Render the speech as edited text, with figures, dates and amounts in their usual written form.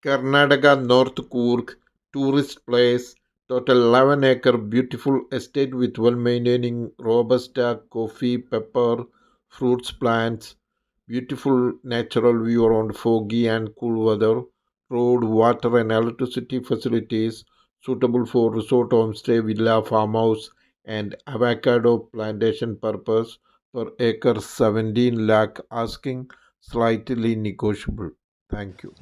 Karnataka North Coorg tourist place, total 11-acre beautiful estate with well-maintaining robusta, coffee, pepper, fruits plants, beautiful natural view around foggy and cool weather, road, water and electricity facilities suitable for resort homestay, villa, farmhouse and avocado plantation purpose per acre 17 lakh asking slightly negotiable. Thank you.